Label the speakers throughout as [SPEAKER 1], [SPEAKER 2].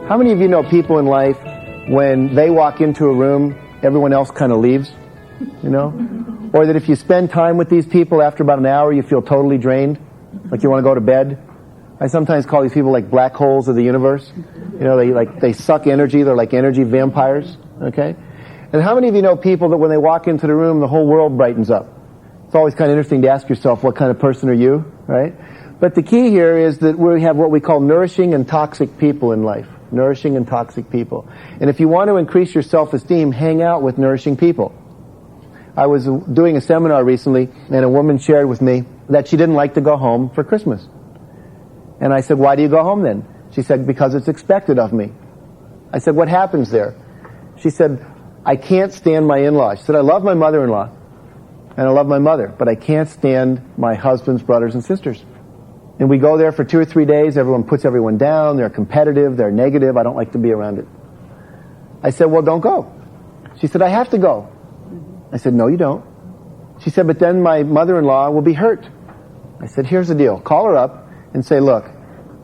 [SPEAKER 1] How many of you know people in life, when they walk into a room, everyone else kind of leaves, you know? Or that if you spend time with these people, after about an hour, you feel totally drained, like you want to go to bed? I sometimes call these people like black holes of the universe. You know, they suck energy. They're like energy vampires, okay? And how many of you know people that when they walk into the room, the whole world brightens up? It's always kind of interesting to ask yourself, what kind of person are you, right? But the key here is that we have what we call nourishing and toxic people in life. Nourishing and toxic people. And if you want to increase your self-esteem, hang out with nourishing people. I was doing a seminar recently, and a woman shared with me that she didn't like to go home for Christmas. And I said, why do you go home then? She said, because it's expected of me. I said, what happens there? She said, I can't stand my in-laws. She said, I love my mother-in-law, and I love my mother, but I can't stand my husband's brothers and sisters. And we go there for 2 or 3 days, everyone puts everyone down, they're competitive, they're negative, I don't like to be around it. I said, well, don't go. She said, I have to go. I said, no, you don't. She said, but then my mother-in-law will be hurt. I said, here's the deal. Call her up and say, look,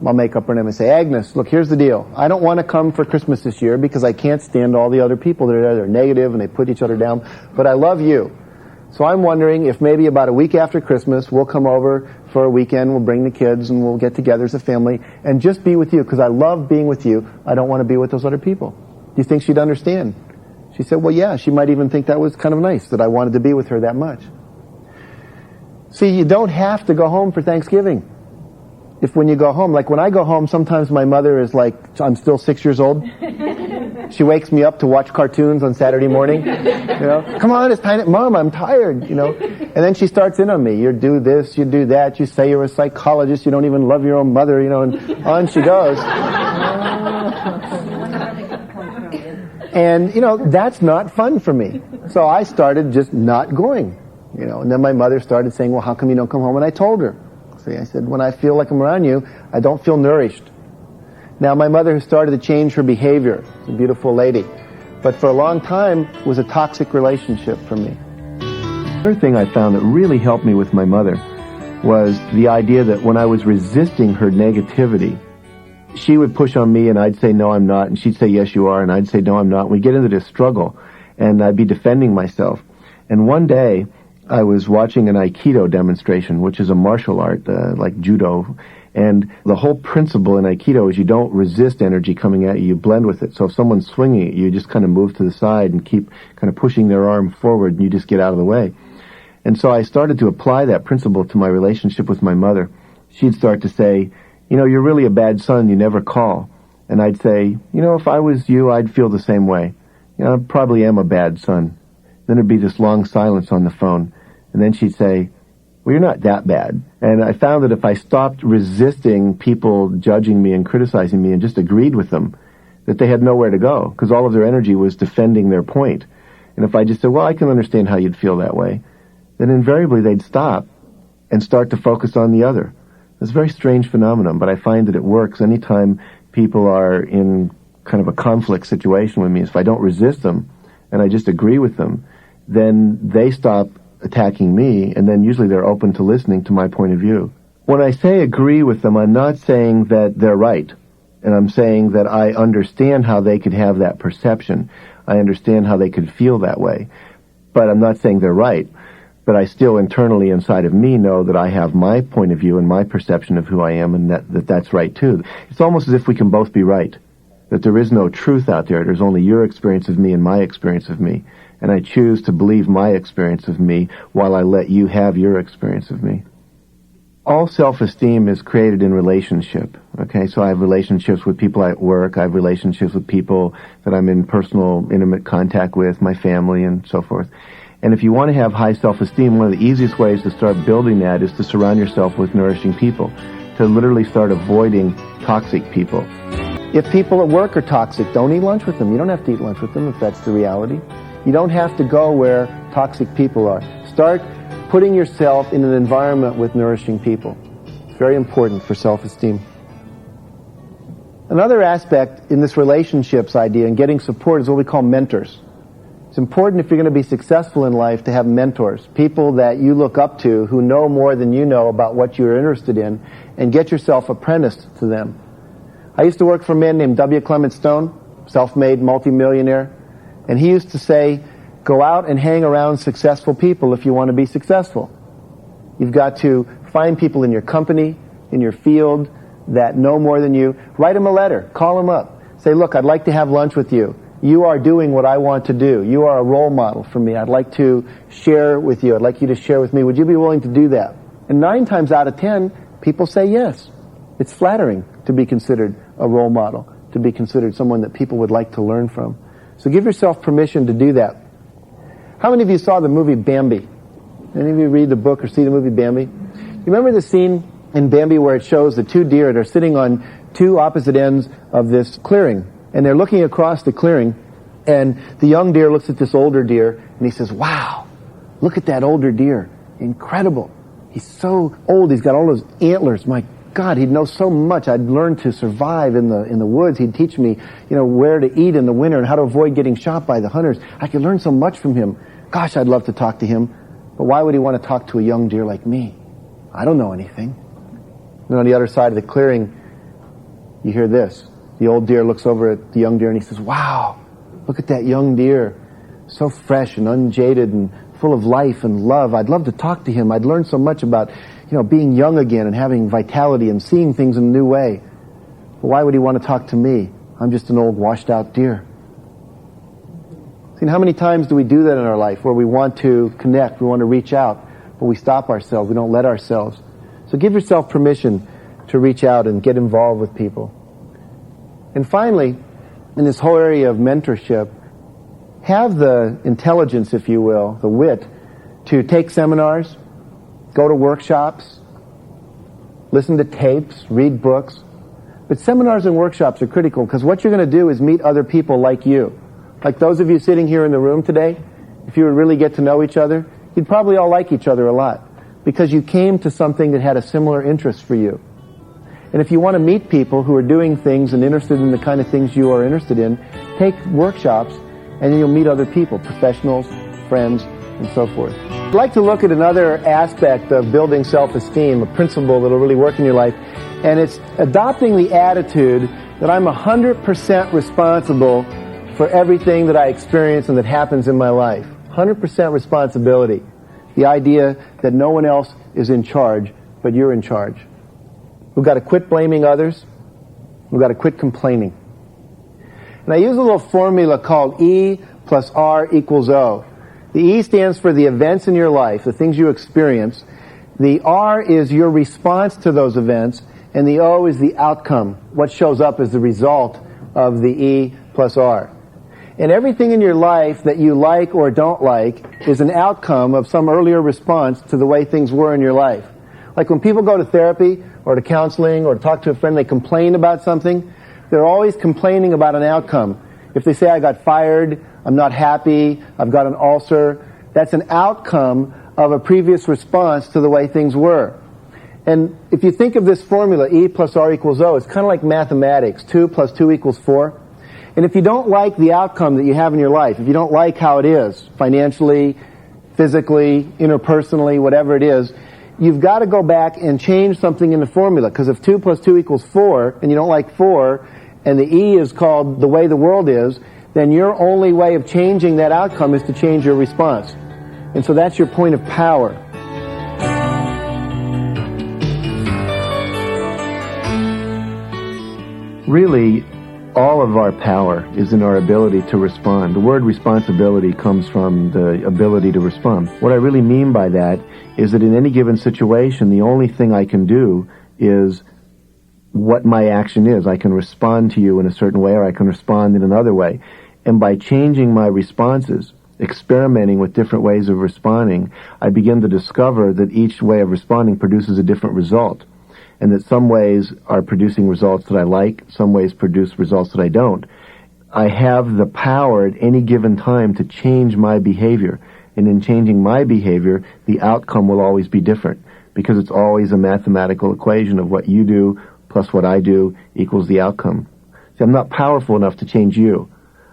[SPEAKER 1] I'll make up her name and say, Agnes, look, here's the deal. I don't want to come for Christmas this year because I can't stand all the other people that are there. They're negative and they put each other down. But I love you. So I'm wondering if maybe about a week after Christmas, we'll come over for a weekend, we'll bring the kids, and we'll get together as a family and just be with you because I love being with you. I don't want to be with those other people. Do you think she'd understand? She said, well, yeah, she might even think that was kind of nice, that I wanted to be with her that much. See, you don't have to go home for Thanksgiving. If when you go home, like when I go home, sometimes my mother is like, I'm still 6 years old. She wakes me up to watch cartoons on Saturday morning. You know, come on, it's time. Mom, I'm tired, you know. And then she starts in on me. You do this, you do that. You say you're a psychologist. You don't even love your own mother, you know, and on she goes. And, you know, that's not fun for me. So I started just not going, you know. And then my mother started saying, well, how come you don't come home? And I told her. See, I said, when I feel like I'm around you, I don't feel nourished. Now, my mother has started to change her behavior. She's a beautiful lady. But for a long time, it was a toxic relationship for me. Another thing I found that really helped me with my mother was the idea that when I was resisting her negativity, she would push on me and I'd say, no, I'm not. And she'd say, yes, you are. And I'd say, no, I'm not. And we'd get into this struggle. And I'd be defending myself. And one day, I was watching an Aikido demonstration, which is a martial art, like judo. And the whole principle in Aikido is you don't resist energy coming at you, you blend with it. So if someone's swinging at you, you just kind of move to the side and keep kind of pushing their arm forward and you just get out of the way. And so I started to apply that principle to my relationship with my mother. She'd start to say, you know, you're really a bad son, you never call. And I'd say, you know, if I was you, I'd feel the same way. You know, I probably am a bad son. Then there'd be this long silence on the phone. And then she'd say, well, you're not that bad. And I found that if I stopped resisting people judging me and criticizing me and just agreed with them, that they had nowhere to go because all of their energy was defending their point. And if I just said, well, I can understand how you'd feel that way, then invariably they'd stop and start to focus on the other. It's a very strange phenomenon, but I find that it works anytime people are in kind of a conflict situation with me. If I don't resist them and I just agree with them, then they stop attacking me, and then usually they're open to listening to my point of view. When I say agree with them, I'm not saying that they're right, and I'm saying that I understand how they could have that perception. I understand how they could feel that way, but I'm not saying they're right. But I still internally inside of me know that I have my point of view and my perception of who I am, and that's right too. It's almost as if we can both be right, that there is no truth out there. There's only your experience of me and my experience of me. And I choose to believe my experience of me while I let you have your experience of me. All self-esteem is created in relationship. Okay, so I have relationships with people at work. I have relationships with people that I'm in personal, intimate contact with, my family and so forth. And if you want to have high self-esteem, one of the easiest ways to start building that is to surround yourself with nourishing people, to literally start avoiding toxic people. If people at work are toxic, don't eat lunch with them. You don't have to eat lunch with them if that's the reality. You don't have to go where toxic people are. Start putting yourself in an environment with nourishing people. It's very important for self-esteem. Another aspect in this relationships idea and getting support is what we call mentors. It's important if you're going to be successful in life to have mentors, people that you look up to who know more than you know about what you're interested in, and get yourself apprenticed to them. I used to work for a man named W. Clement Stone, self-made multimillionaire, and he used to say, go out and hang around successful people if you want to be successful. You've got to find people in your company, in your field, that know more than you. Write them a letter. Call them up. Say, look, I'd like to have lunch with you. You are doing what I want to do. You are a role model for me. I'd like to share with you. I'd like you to share with me. Would you be willing to do that? And 9 times out of 10, people say yes. It's flattering to be considered a role model, to be considered someone that people would like to learn from. So give yourself permission to do that. How many of you saw the movie Bambi? Any of you read the book or see the movie Bambi? You remember the scene in Bambi where it shows the 2 deer that are sitting on 2 opposite ends of this clearing, and they're looking across the clearing, and the young deer looks at this older deer, and he says, wow, look at that older deer. Incredible. He's so old. He's got all those antlers. My God, he'd know so much. I'd learn to survive in the woods. He'd teach me, where to eat in the winter and how to avoid getting shot by the hunters. I could learn so much from him. Gosh, I'd love to talk to him. But why would he want to talk to a young deer like me? I don't know anything. And on the other side of the clearing, you hear this. The old deer looks over at the young deer and he says, wow, look at that young deer. So fresh and unjaded and full of life and love. I'd love to talk to him. I'd learn so much about, being young again and having vitality and seeing things in a new way. But why would he want to talk to me? I'm just an old washed out deer. See, how many times do we do that in our life where we want to connect, we want to reach out, but we stop ourselves, we don't let ourselves. So give yourself permission to reach out and get involved with people. And finally, in this whole area of mentorship, have the intelligence, if you will, the wit, to take seminars, go to workshops, listen to tapes, read books. But seminars and workshops are critical because what you're going to do is meet other people like you. Like those of you sitting here in the room today, if you would really get to know each other, you'd probably all like each other a lot because you came to something that had a similar interest for you. And if you want to meet people who are doing things and interested in the kind of things you are interested in, take workshops and then you'll meet other people, professionals, friends, and so forth. I'd like to look at another aspect of building self-esteem, a principle that will really work in your life, and it's adopting the attitude that I'm 100% responsible for everything that I experience and that happens in my life. 100% responsibility. The idea that no one else is in charge, but you're in charge. We've got to quit blaming others. We've got to quit complaining. And I use a little formula called E plus R equals O. The E stands for the events in your life, the things you experience. The R is your response to those events, and the O is the outcome, what shows up as the result of the E plus R. And everything in your life that you like or don't like is an outcome of some earlier response to the way things were in your life. Like when people go to therapy or to counseling or to talk to a friend, they complain about something, they're always complaining about an outcome. If they say, I got fired, I'm not happy, I've got an ulcer, that's an outcome of a previous response to the way things were. And if you think of this formula, E plus R equals O, it's kind of like mathematics. 2 plus 2 equals 4. And if you don't like the outcome that you have in your life, if you don't like how it is, financially, physically, interpersonally, whatever it is, you've got to go back and change something in the formula. Because if 2 plus 2 equals 4, and you don't like 4, and the E is called the way the world is, then your only way of changing that outcome is to change your response. And so that's your point of power. Really, all of our power is in our ability to respond. The word responsibility comes from the ability to respond. What I really mean by that is that in any given situation, the only thing I can do is what my action is. I can respond to you in a certain way, or I can respond in another way. And by changing my responses, experimenting with different ways of responding, I begin to discover that each way of responding produces a different result. And that some ways are producing results that I like, some ways produce results that I don't. I have the power at any given time to change my behavior. And in changing my behavior, the outcome will always be different. Because it's always a mathematical equation of what you do plus what I do equals the outcome. See, I'm not powerful enough to change you.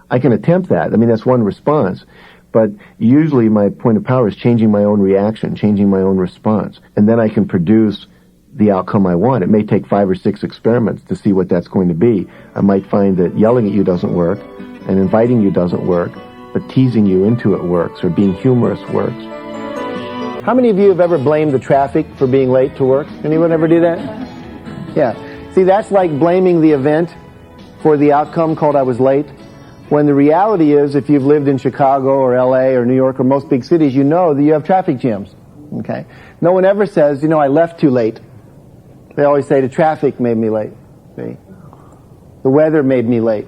[SPEAKER 1] I can attempt that. I mean, that's one response. But usually my point of power is changing my own reaction, changing my own response. And then I can produce the outcome I want. It may take 5 or 6 experiments to see what that's going to be. I might find that yelling at you doesn't work, and inviting you doesn't work, but teasing you into it works, or being humorous works. How many of you have ever blamed the traffic for being late to work? Anyone ever do that? Yeah. See, that's like blaming the event for the outcome called I was late. When the reality is, if you've lived in Chicago or LA or New York or most big cities, you know that you have traffic jams. Okay? No one ever says, I left too late. They always say the traffic made me late. See? The weather made me late.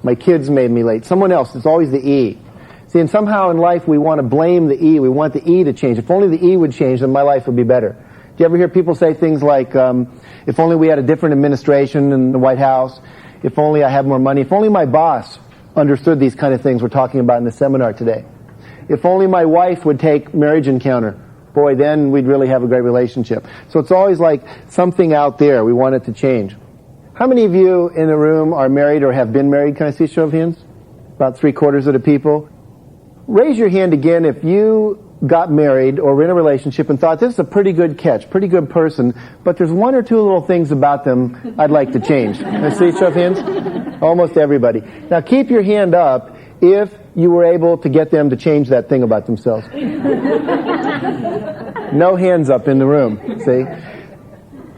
[SPEAKER 1] My kids made me late. Someone else. It's always the E. See, and somehow in life we want to blame the E. We want the E to change. If only the E would change, then my life would be better. Do you ever hear people say things like, if only we had a different administration in the White House, if only I had more money, if only my boss understood these kind of things we're talking about in the seminar today. If only my wife would take Marriage Encounter, boy, then we'd really have a great relationship. So it's always like something out there. We want it to change. How many of you in the room are married or have been married? Can I see a show of hands? About 3/4 of the people. Raise your hand again if you got married or were in a relationship and thought, this is a pretty good catch, pretty good person, but there's 1 or 2 little things about them I'd like to change. Can I see a show of hands? Almost everybody. Now keep your hand up if you were able to get them to change that thing about themselves. No hands up in the room, see?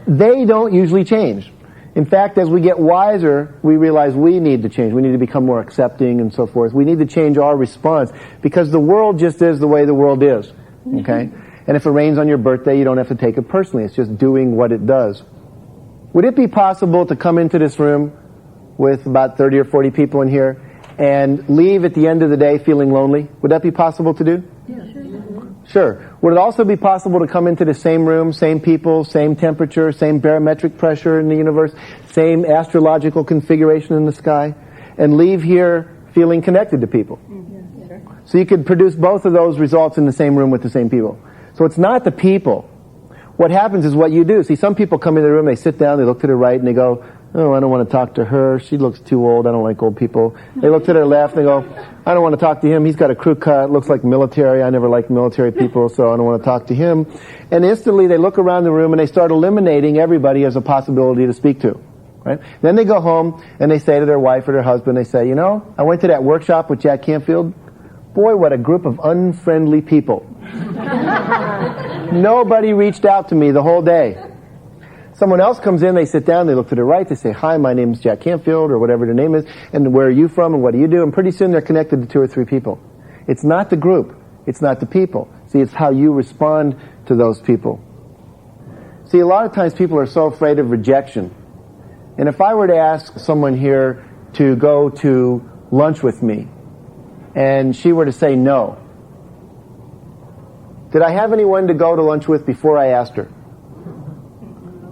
[SPEAKER 1] They don't usually change. In fact, as we get wiser, we realize we need to change. We need to become more accepting and so forth. We need to change our response because the world just is the way the world is, okay? And if it rains on your birthday, you don't have to take it personally. It's just doing what it does. Would it be possible to come into this room with about 30 or 40 people in here and leave at the end of the day feeling lonely? Would that be possible to do?
[SPEAKER 2] Yeah, sure.
[SPEAKER 1] Sure. Would it also be possible to come into the same room, same people, same temperature, same barometric pressure in the universe, same astrological configuration in the sky, and leave here feeling connected to people?
[SPEAKER 2] Yeah, sure.
[SPEAKER 1] So you could produce both of those results in the same room with the same people. So it's not the people. What happens is what you do. See, some people come into the room, they sit down, they look to their right, and they go, oh, I don't want to talk to her. She looks too old. I don't like old people. They look to their left, they go, I don't want to talk to him. He's got a crew cut, looks like military. I never liked military people, so I don't want to talk to him. And instantly they look around the room and they start eliminating everybody as a possibility to speak to. Right? Then they go home and they say to their wife or their husband, they say, I went to that workshop with Jack Canfield. Boy, what a group of unfriendly people. Nobody reached out to me the whole day. Someone else comes in, they sit down, they look to their right, they say, hi, my name is Jack Canfield, or whatever their name is, and where are you from, and what do you do? And pretty soon they're connected to 2 or 3 people. It's not the group. It's not the people. See, it's how you respond to those people. See, a lot of times people are so afraid of rejection. And if I were to ask someone here to go to lunch with me, and she were to say no, did I have anyone to go to lunch with before I asked her?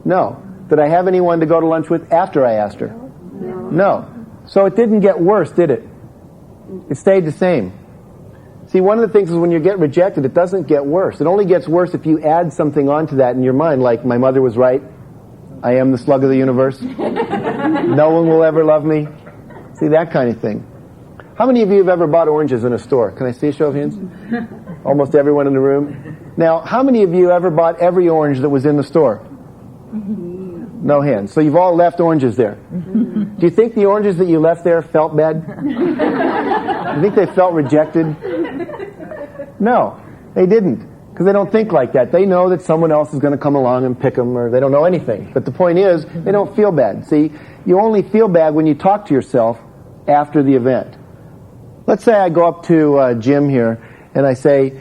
[SPEAKER 1] No. Did I have anyone to go to lunch with after I asked her? No. So it didn't get worse, did it? It stayed the same. See, one of the things is when you get rejected, it doesn't get worse. It only gets worse if you add something onto that in your mind, like my mother was right, I am the slug of the universe, no one will ever love me. See, that kind of thing. How many of you have ever bought oranges in a store? Can I see a show of hands? Almost everyone in the room. Now, how many of you ever bought every orange that was in the store? No hands. So you've all left oranges there. Do you think the oranges that you left there felt bad? Do you think they felt rejected? No, they didn't. Because they don't think like that. They know that someone else is going to come along and pick them, or they don't know anything. But the point is, they don't feel bad. See, you only feel bad when you talk to yourself after the event. Let's say I go up to Jim here, and I say,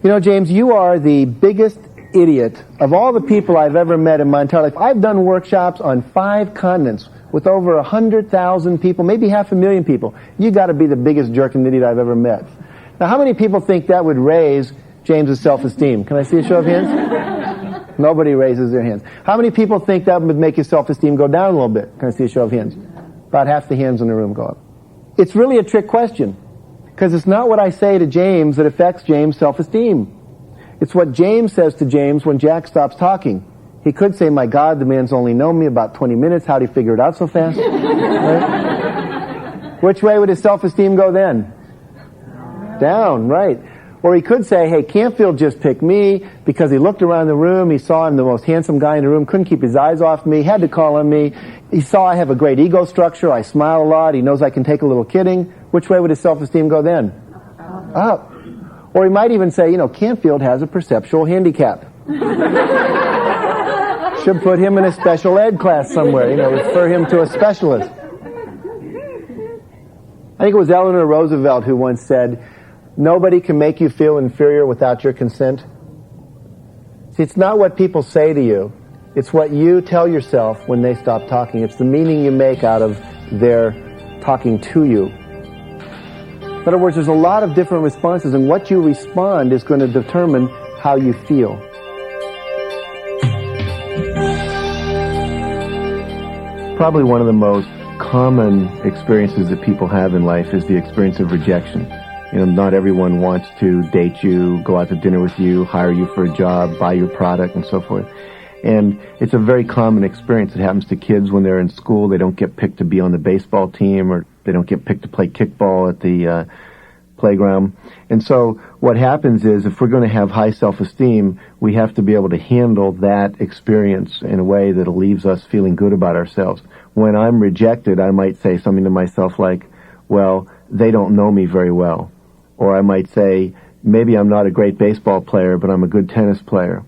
[SPEAKER 1] James, you are the biggest idiot of all the people I've ever met in my entire life. I've done workshops on 5 continents with over 100,000 people, maybe 500,000 people. You got to be the biggest jerk and idiot I've ever met. Now, how many people think that would raise James's self-esteem? Can I see a show of hands? Nobody raises their hands. How many people think that would make your self-esteem go down a little bit? Can I see a show of hands? About half the hands in the room go up. It's really a trick question, because it's not what I say to James that affects James' self-esteem. It's what James says to James when Jack stops talking. He could say, my God, the man's only known me about 20 minutes. How'd he figure it out so fast? Right? Which way would his self-esteem go then? Down, right. Or he could say, hey, Canfield just picked me because he looked around the room, he saw I'm the most handsome guy in the room, couldn't keep his eyes off me, had to call on me. He saw I have a great ego structure, I smile a lot, he knows I can take a little kidding. Which way would his self-esteem go then? Up. Or he might even say, Canfield has a perceptual handicap. Should put him in a special ed class somewhere, refer him to a specialist. I think it was Eleanor Roosevelt who once said, nobody can make you feel inferior without your consent. See, it's not what people say to you. It's what you tell yourself when they stop talking. It's the meaning you make out of their talking to you. In other words, there's a lot of different responses, and what you respond is going to determine how you feel. Probably one of the most common experiences that people have in life is the experience of rejection. Not everyone wants to date you, go out to dinner with you, hire you for a job, buy your product, and so forth. And it's a very common experience. It happens to kids when they're in school. They don't get picked to be on the baseball team, or they don't get picked to play kickball at the playground. And so what happens is, if we're going to have high self-esteem, we have to be able to handle that experience in a way that leaves us feeling good about ourselves. When I'm rejected, I might say something to myself like, well, they don't know me very well. Or I might say, maybe I'm not a great baseball player, but I'm a good tennis player.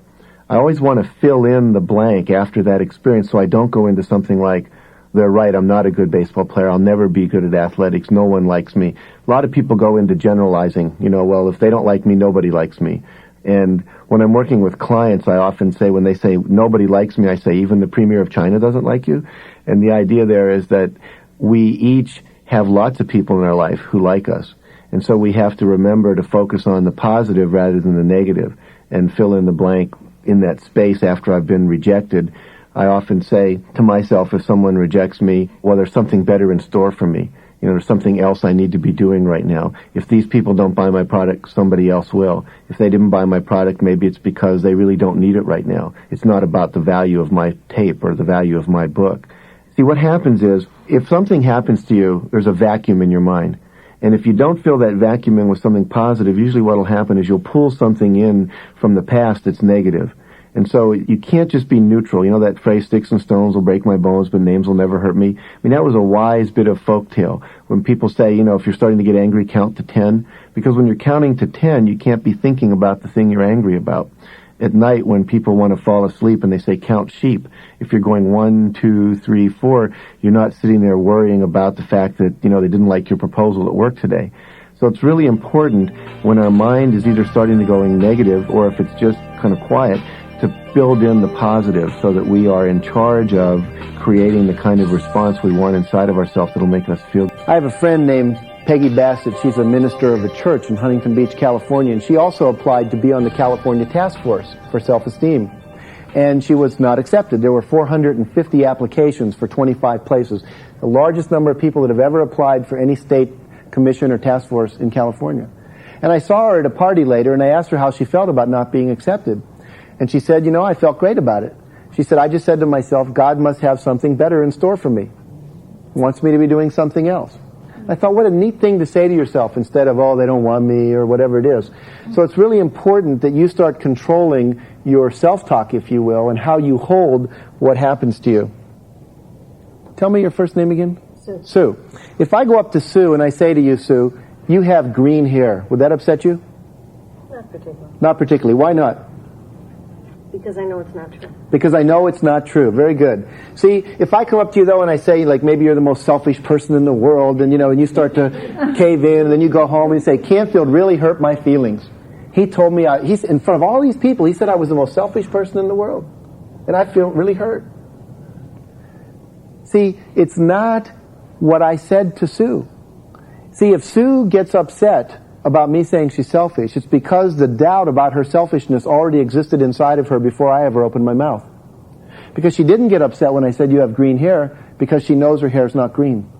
[SPEAKER 1] I always want to fill in the blank after that experience, so I don't go into something like, they're right, I'm not a good baseball player, I'll never be good at athletics, no one likes me. A lot of people go into generalizing, well, if they don't like me, nobody likes me. And when I'm working with clients, I often say, when they say, nobody likes me, I say, even the Premier of China doesn't like you. And the idea there is that we each have lots of people in our life who like us. And so we have to remember to focus on the positive rather than the negative, and fill in the blank in that space after I've been rejected. I often say to myself, if someone rejects me, well, there's something better in store for me. There's something else I need to be doing right now. If these people don't buy my product, somebody else will. If they didn't buy my product, maybe it's because they really don't need it right now. It's not about the value of my tape or the value of my book. See, what happens is, if something happens to you, there's a vacuum in your mind. And if you don't fill that vacuum in with something positive, usually what will happen is you'll pull something in from the past that's negative. And so you can't just be neutral. That phrase, sticks and stones will break my bones, but names will never hurt me. That was a wise bit of folktale. When people say, if you're starting to get angry, count to 10. Because when you're counting to 10, you can't be thinking about the thing you're angry about. At night, when people want to fall asleep and they say, count sheep, if you're going 1, 2, 3, 4, you're not sitting there worrying about the fact that, they didn't like your proposal at work today. So it's really important when our mind is either starting to going negative, or if it's just kind of quiet, to build in the positive so that we are in charge of creating the kind of response we want inside of ourselves that'll make us feel. I have a friend named Peggy Bassett. She's a minister of a church in Huntington Beach, California, and she also applied to be on the California Task Force for Self-Esteem. And she was not accepted. There were 450 applications for 25 places, the largest number of people that have ever applied for any state commission or task force in California. And I saw her at a party later, and I asked her how she felt about not being accepted. And she said, I felt great about it. She said, I just said to myself, God must have something better in store for me. He wants me to be doing something else. I thought, what a neat thing to say to yourself instead of, oh, they don't want me, or whatever it is. So it's really important that you start controlling your self-talk, if you will, and how you hold what happens to you. Tell me your first name again.
[SPEAKER 2] Sue.
[SPEAKER 1] Sue. If I go up to Sue and I say to you, Sue, you have green hair, would that upset you?
[SPEAKER 2] Not particularly.
[SPEAKER 1] Not particularly. Why not?
[SPEAKER 2] Because I know it's not true.
[SPEAKER 1] Because I know it's not true. Very good. See, if I come up to you, though, and I say, like, maybe you're the most selfish person in the world, and, and you start to cave in, and then you go home and you say, Canfield really hurt my feelings. He told me, he's in front of all these people, he said I was the most selfish person in the world. And I feel really hurt. See, it's not what I said to Sue. See, if Sue gets upset about me saying she's selfish, it's because the doubt about her selfishness already existed inside of her before I ever opened my mouth. Because she didn't get upset when I said you have green hair, because she knows her hair is not green.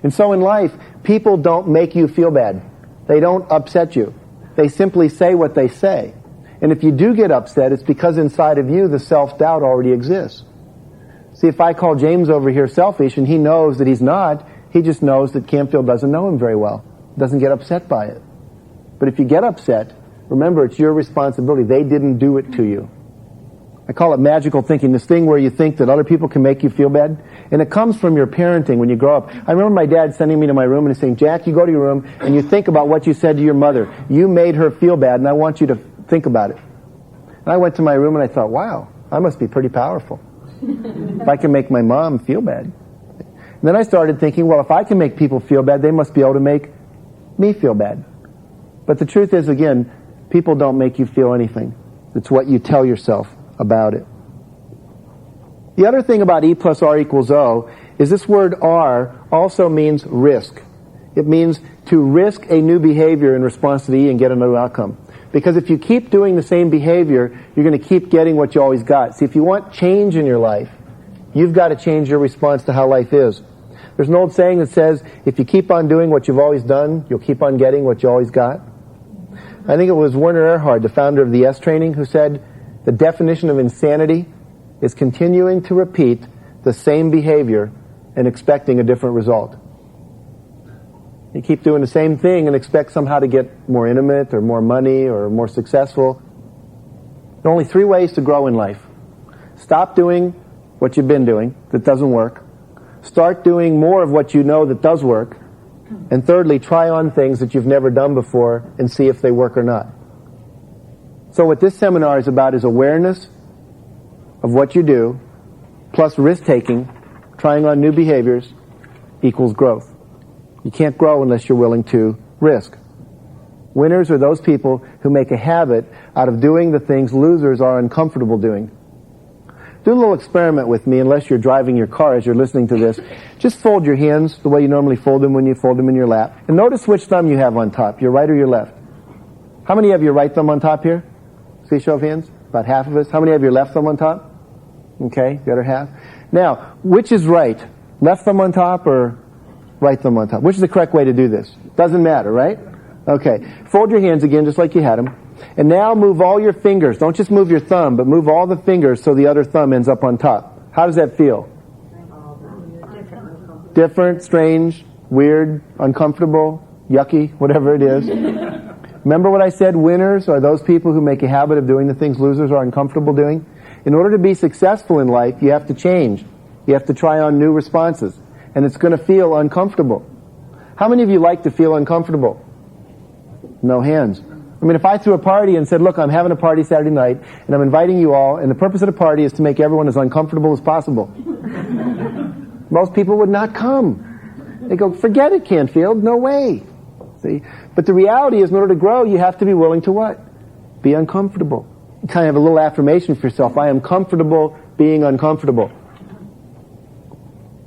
[SPEAKER 1] And so in life, people don't make you feel bad. They don't upset you. They simply say what they say. And if you do get upset, it's because inside of you the self-doubt already exists. See, if I call James over here selfish and he knows that he's not, he just knows that Canfield doesn't know him very well. Doesn't get upset by it. But if you get upset, remember, it's your responsibility. They didn't do it to you. I call it magical thinking, this thing where you think that other people can make you feel bad. And it comes from your parenting when you grow up. I remember my dad sending me to my room and saying, Jack, you go to your room and you think about what you said to your mother. You made her feel bad, and I want you to think about it. And I went to my room and I thought, wow, I must be pretty powerful if I can make my mom feel bad. And then I started thinking, well, if I can make people feel bad, they must be able to make me feel bad. But the truth is, again, people don't make you feel anything. It's what you tell yourself about it. The other thing about E plus R equals O is this word R also means risk. It means to risk a new behavior in response to the E and get a new outcome. Because if you keep doing the same behavior, you're going to keep getting what you always got. See, if you want change in your life, you've got to change your response to how life is. There's an old saying that says, if you keep on doing what you've always done, you'll keep on getting what you always got. I think it was Werner Erhard, the founder of the S Training, who said, the definition of insanity is continuing to repeat the same behavior and expecting a different result. You keep doing the same thing and expect somehow to get more intimate or more money or more successful. There are only 3 ways to grow in life. Stop doing what you've been doing that doesn't work. Start doing more of what you know that does work. And thirdly, try on things that you've never done before and see if they work or not. So what this seminar is about is awareness of what you do, plus risk-taking, trying on new behaviors, equals growth. You can't grow unless you're willing to risk. Winners are those people who make a habit out of doing the things losers are uncomfortable doing. Do a little experiment with me, unless you're driving your car as you're listening to this. Just fold your hands the way you normally fold them when you fold them in your lap. And notice which thumb you have on top, your right or your left. How many have your right thumb on top here? See, show of hands? About half of us. How many have your left thumb on top? Okay, the other half. Now, which is right? Left thumb on top or right thumb on top? Which is the correct way to do this? Doesn't matter, right? Okay. Fold your hands again just like you had them. And now move all your fingers. Don't just move your thumb, but move all the fingers so the other thumb ends up on top. How does that feel? Different, strange, weird, uncomfortable, yucky, whatever it is. Remember what I said? Winners are those people who make a habit of doing the things losers are uncomfortable doing. In order to be successful in life, you have to change. You have to try on new responses. And it's going to feel uncomfortable. How many of you like to feel uncomfortable? No hands. I mean, if I threw a party and said, look, I'm having a party Saturday night, and I'm inviting you all, and the purpose of the party is to make everyone as uncomfortable as possible. Most people would not come. They go, forget it, Canfield, no way. See? But the reality is, in order to grow, you have to be willing to what? Be uncomfortable. You kind of have a little affirmation for yourself. I am comfortable being uncomfortable.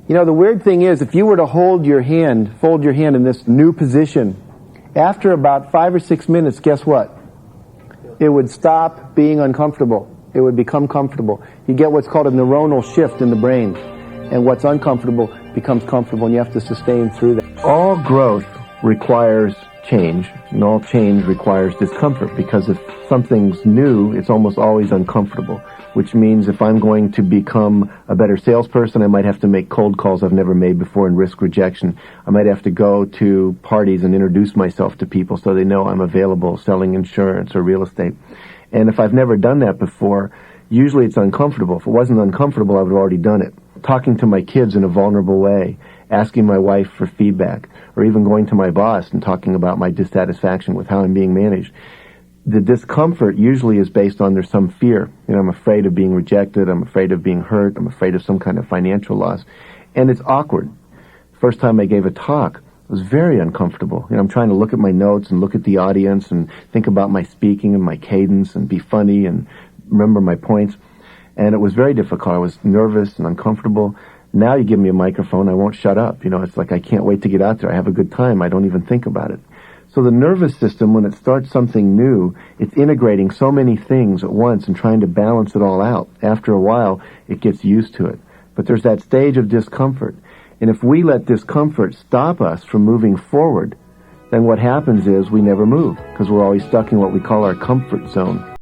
[SPEAKER 1] You know, the weird thing is, if you were to fold your hand in this new position, after about 5 or 6 minutes, guess what? It would stop being uncomfortable. It would become comfortable. You get what's called a neuronal shift in the brain. And what's uncomfortable becomes comfortable, and you have to sustain through that. All growth requires change, and all change requires discomfort, because if something's new, it's almost always uncomfortable, which means if I'm going to become a better salesperson, I might have to make cold calls I've never made before and risk rejection. I might have to go to parties and introduce myself to people so they know I'm available selling insurance or real estate. And if I've never done that before, usually it's uncomfortable. If it wasn't uncomfortable, I would have already done it. Talking to my kids in a vulnerable way, asking my wife for feedback, or even going to my boss and talking about my dissatisfaction with how I'm being managed. The discomfort usually is based on there's some fear. You know, I'm afraid of being rejected, I'm afraid of being hurt, I'm afraid of some kind of financial loss. And it's awkward. First time I gave a talk, it was very uncomfortable. You know, I'm trying to look at my notes and look at the audience and think about my speaking and my cadence and be funny and remember my points. And it was very difficult. I was nervous and uncomfortable. Now you give me a microphone, I won't shut up. You know, it's like I can't wait to get out there. I have a good time. I don't even think about it. So the nervous system, when it starts something new, it's integrating so many things at once and trying to balance it all out. After a while, it gets used to it. But there's that stage of discomfort. And if we let discomfort stop us from moving forward, then what happens is we never move, because we're always stuck in what we call our comfort zone.